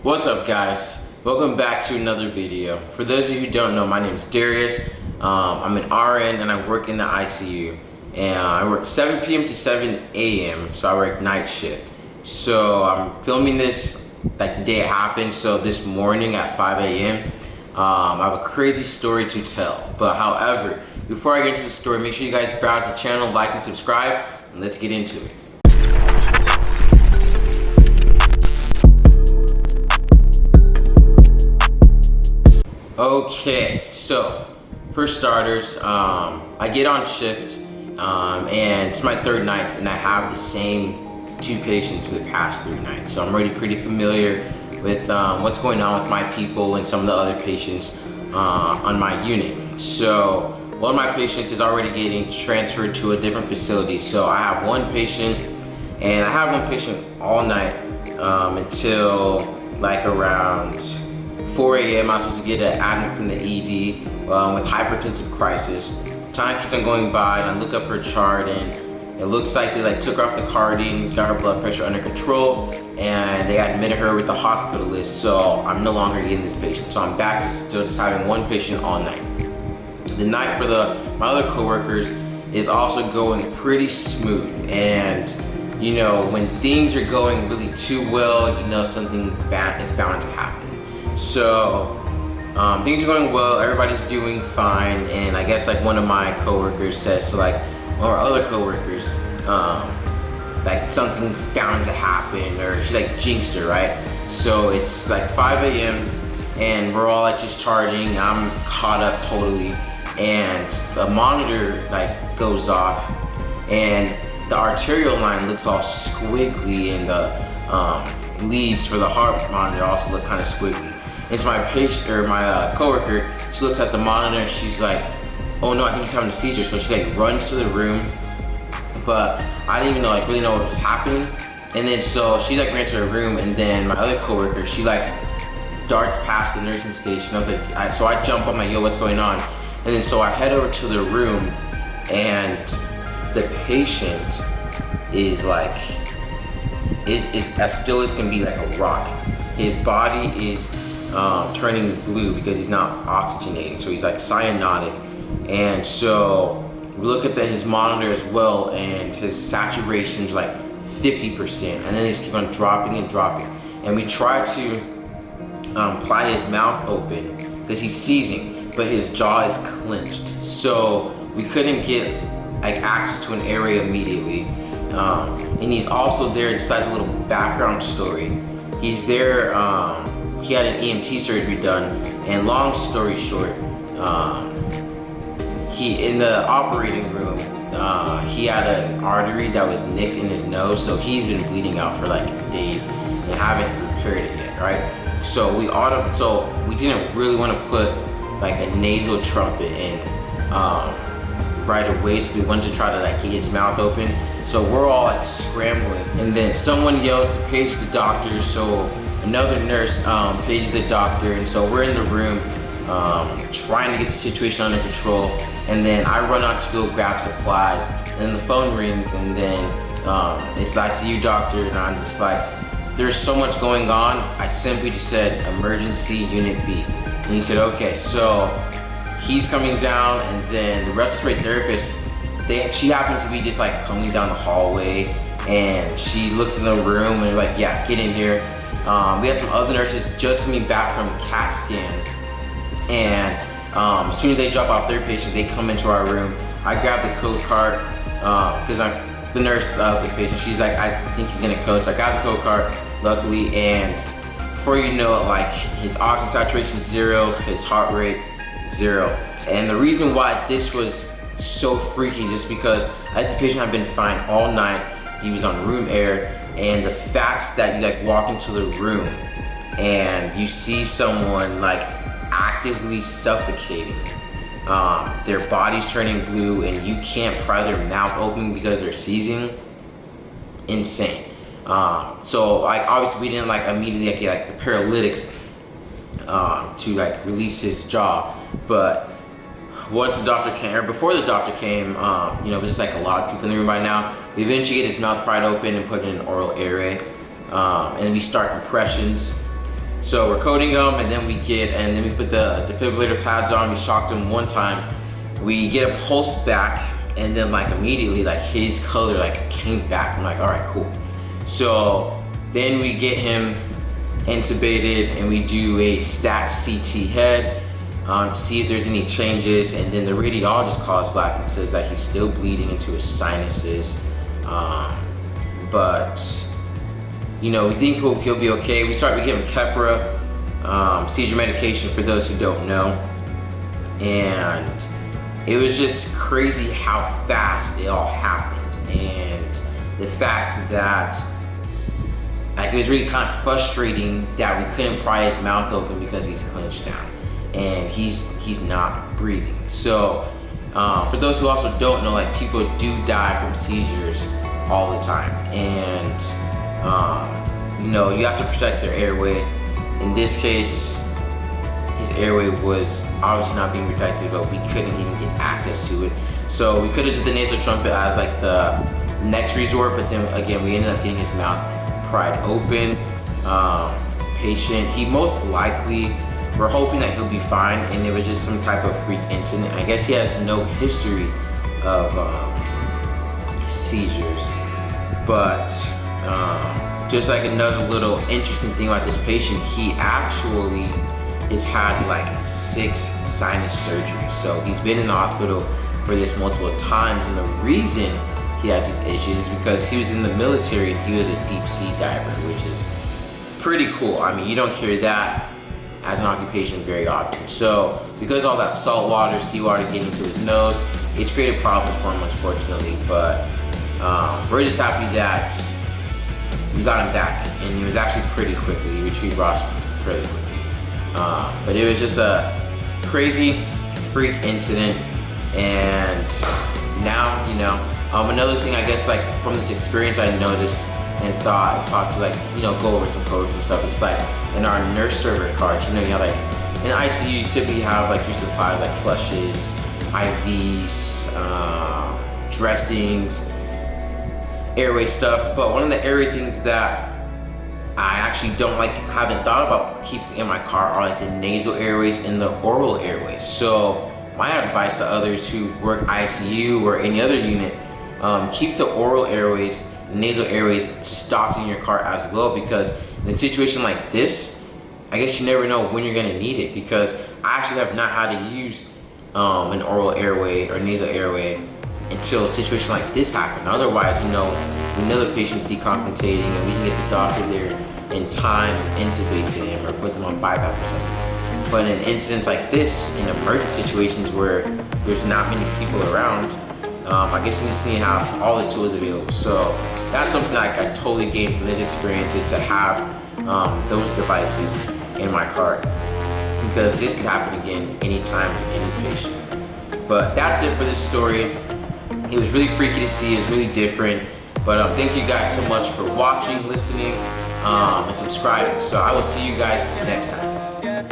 What's up, guys? Welcome back to another video. For those of you who don't know, my name is Darius. I'm an RN and I work in the ICU. And I work 7 p.m. to 7 a.m. So I work night shift. So I'm filming this like the day it happened. So this morning at 5 a.m. I have a crazy story to tell. But however, before I get into the story, make sure you guys browse the channel, like and subscribe, and let's get into it. Okay, so for starters, I get on shift and it's my third night and I have the same 2 patients for the past 3 nights. So I'm already pretty familiar with what's going on with my people and some of the other patients on my unit. So one of my patients is already getting transferred to a different facility. So I have 1 patient and I have 1 patient all night until like around 4 a.m. I was supposed to get an admit from the ED with hypertensive crisis. Time keeps on going by and I look up her chart and it looks like they took her off the Cardine, got her blood pressure under control, and they admitted her with the hospitalist. So I'm no longer getting this patient. So I'm back to still just having 1 patient all night. The night for my other coworkers is also going pretty smooth. And you know, when things are going really too well, you know something bad is bound to happen. So things are going well, everybody's doing fine, and I guess like one of my coworkers says to like one of our other coworkers, like something's bound to happen, or she like jinxed her, right? So it's like 5 a.m. and we're all like just charting. I'm caught up totally, and the monitor like goes off, and the arterial line looks all squiggly, and the leads for the heart monitor also look kind of squiggly. It's my patient, or my coworker, she looks at the monitor and she's like, oh no, I think he's having a seizure. So she like runs to the room, but I didn't even really know what was happening. And then so she like ran to her room, and then my other coworker, she like darts past the nursing station. I was like, so I jump up, I'm like, yo, what's going on? And then so I head over to the room, and the patient is like, is as still as can be, like a rock. His body is turning blue because he's not oxygenating, so he's like cyanotic. And so we look at his monitor as well, and his saturation's like 50%, and then they just keep on dropping and dropping. And we try to pry his mouth open because he's seizing, but his jaw is clenched, so we couldn't get like access to an area immediately. And he's also there, just as a little background story, he's there, he had an EMT surgery done, and long story short, in the operating room, he had an artery that was nicked in his nose, so he's been bleeding out for like days and haven't repaired it yet, right? So we didn't really want to put like a nasal trumpet in right away, so we wanted to try to like get his mouth open. So we're all like scrambling, and then someone yells to page the doctor, so another nurse pages the doctor, and so we're in the room trying to get the situation under control. And then I run out to go grab supplies, and then the phone rings, and then it's the ICU doctor, and I'm just like, there's so much going on. I simply just said, emergency unit B. And he said, okay. So he's coming down, and then the respiratory therapist, she happened to be just like coming down the hallway, and she looked in the room and like, yeah, get in here. We had some other nurses just coming back from CAT scan, and as soon as they drop off their patient, they come into our room. I grab the code card because I'm the nurse of the patient. She's like, I think he's gonna code, so I grab the code card, luckily, and before you know it, like his oxygen saturation 0, his heart rate 0. And the reason why this was so freaky just because as the patient had been fine all night, he was on room air, and the fact that you like walk into the room and you see someone like actively suffocating, their body's turning blue, and you can't pry their mouth open because they're seizing, insane. So like obviously we didn't like immediately get like the paralytics to like release his jaw, but once the doctor came, or before the doctor came, you know, there's like a lot of people in the room right now. We eventually get his mouth pried open and put in an oral airway, and we start compressions. So we're coding him, and then we put the defibrillator pads on. We shocked him one time. We get a pulse back, and then like immediately like his color like came back. I'm like, all right, cool. So then we get him intubated, and we do a stat CT head to see if there's any changes. And then the radiologist calls back and says that he's still bleeding into his sinuses. But you know, we think he'll be okay. We give him Keppra, seizure medication for those who don't know. And it was just crazy how fast it all happened. And the fact that like it was really kind of frustrating that we couldn't pry his mouth open because he's clenched down and he's not breathing. So for those who also don't know, like people do die from seizures all the time, and you know, you have to protect their airway. In this case, his airway was obviously not being protected, but we couldn't even get access to it. So we could have did the nasal trumpet as like the next resort, but then again, we ended up getting his mouth pried open. Patient, he most likely, we're hoping that he'll be fine, and it was just some type of freak incident. I guess he has no history of seizures, but just like another little interesting thing about this patient, he actually has had like 6 sinus surgeries. So he's been in the hospital for this multiple times, and the reason he has these issues is because he was in the military and he was a deep sea diver, which is pretty cool. I mean, you don't hear that as an occupation very often. So because all that salt water, seawater getting into his nose, it's created problems for him, unfortunately. But we're just happy that we got him back, and it was actually pretty quickly. We retrieved Ross fairly quickly. But it was just a crazy freak incident, and now, you know, another thing I guess like from this experience I noticed and talked to, like, you know, go over some codes and stuff. It's like in our nurse server cards, you know, you have like in ICU you typically have like your supplies like flushes, IVs, dressings, airway stuff. But one of the airway things that I actually haven't thought about keeping in my car are like the nasal airways and the oral airways. So my advice to others who work ICU or any other unit, keep the oral airways, the nasal airways stocked in your car as well, because in a situation like this, I guess you never know when you're gonna need it, because I actually have not had to use an oral airway or nasal airway until a situation like this happened. Otherwise, you know, we know the patient's decompensating and we can get the doctor there in time and intubate them or put them on BiPAP or something. But in incidents like this, in emergency situations where there's not many people around, I guess we just need to have all the tools available. So that's something like I totally gained from this experience, is to have those devices in my car, because this could happen again anytime to any patient. But that's it for this story. It was really freaky to see, it's really different. But thank you guys so much for watching, listening, and subscribing. So I will see you guys next time.